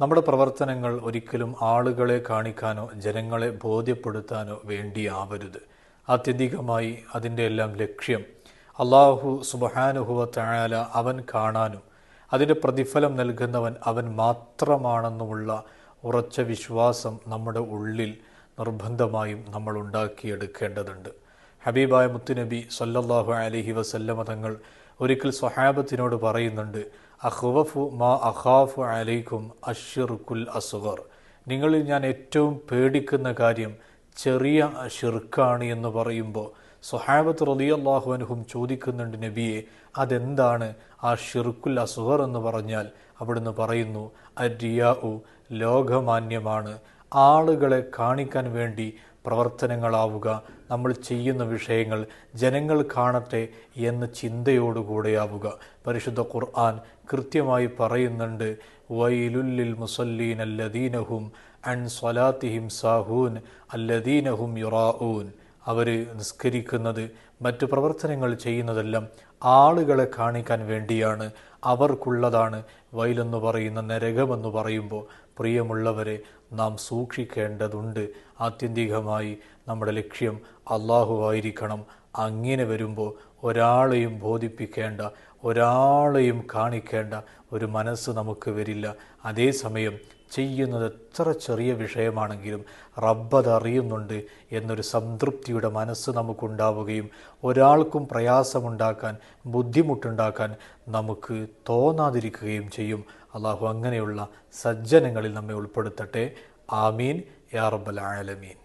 നമ്മുടെ പ്രവർത്തനങ്ങൾ ഒരിക്കലും ആളുകളെ കാണിക്കാനോ ജനങ്ങളെ ബോധ്യപ്പെടുത്താനോ വേണ്ടിയാവരുത്. ആത്യന്തികമായി അതിൻ്റെ എല്ലാം ലക്ഷ്യം അല്ലാഹു സുബ്ഹാനഹു വ തആല അവൻ കാണാനും അതിൻ്റെ പ്രതിഫലം നൽകുന്നവൻ അവൻ മാത്രമാണെന്നുമുള്ള ഉറച്ച വിശ്വാസം നമ്മുടെ ഉള്ളിൽ നിർബന്ധമായും നമ്മൾ ഉണ്ടാക്കിയെടുക്കേണ്ടതുണ്ട്. ഹബീബായ മുത്തുനബി സല്ലല്ലാഹു അലൈഹി വസല്ലമ തങ്ങൾ ഒരിക്കൽ സ്വഹാബത്തിനോട് പറയുന്നുണ്ട്, അഖ്വഫു മാ അഖാഫു അലൈക്കും അശ്ശിർകുൽ അസ്ഗർ. നിങ്ങളിൽ ഞാൻ ഏറ്റവും പേടിക്കുന്ന കാര്യം ചെറിയ ഷിർക്കാണ് എന്ന് പറയുമ്പോൾ സ്വഹാബത്ത് റളിയല്ലാഹു അൻഹും ചോദിക്കുന്നുണ്ട്, നബിയെ അതെന്താണ് ആ ഷിർക്കുൽ അസ്ഗർ എന്ന് പറഞ്ഞാൽ? അവിടുന്ന് പറയുന്നു, അരിയാഉ, ലോകമാന്യമാണ്, ആളുകളെ കാണിക്കാൻ വേണ്ടി പ്രവർത്തനങ്ങളാവുക, നമ്മൾ ചെയ്യുന്ന വിഷയങ്ങൾ ജനങ്ങൾ കാണട്ടെ എന്ന ചിന്തയോടുകൂടെയാവുക. പരിശുദ്ധ ഖുർആൻ കൃത്യമായി പറയുന്നുണ്ട്, വൈലുല്ലിൽ മുസല്ലീൻ അല്ലദീനഹും അൻ സ്വലാത്തിഹിം സാഹൂൻ അല്ലദീനഹും യുറാഊൻ. അവർ നിസ്കരിക്കുന്നത് മറ്റു പ്രവർത്തനങ്ങൾ ചെയ്യുന്നതെല്ലാം ആളുകളെ കാണിക്കാൻ വേണ്ടിയാണ്, അവർക്കുള്ളതാണ് വൈലെന്ന് പറയുന്ന നരകമെന്ന് പറയുമ്പോൾ പ്രിയമുള്ളവരെ നാം സൂക്ഷിക്കേണ്ടതുണ്ട്. ആത്യന്തികമായി നമ്മുടെ ലക്ഷ്യം അല്ലാഹുവായിരിക്കണം. അങ്ങനെ വരുമ്പോൾ ഒരാളെയും ബോധിപ്പിക്കേണ്ട, ഒരാളെയും കാണിക്കേണ്ട ഒരു മനസ്സ് നമുക്ക് വരില്ല. അതേസമയം ചെയ്യുന്നത് എത്ര ചെറിയ വിഷയമാണെങ്കിലും റബ്ബത് അറിയുന്നുണ്ട് എന്നൊരു സംതൃപ്തിയുടെ മനസ്സ് നമുക്കുണ്ടാവുകയും ഒരാൾക്കും പ്രയാസമുണ്ടാക്കാൻ, ബുദ്ധിമുട്ടുണ്ടാക്കാൻ നമുക്ക് തോന്നാതിരിക്കുകയും ചെയ്യും. അള്ളാഹു അങ്ങനെയുള്ള സജ്ജനങ്ങളിൽ നമ്മെ ഉൾപ്പെടുത്തട്ടെ. ആമീൻ യാ റബ്ബൽ ആലമീൻ.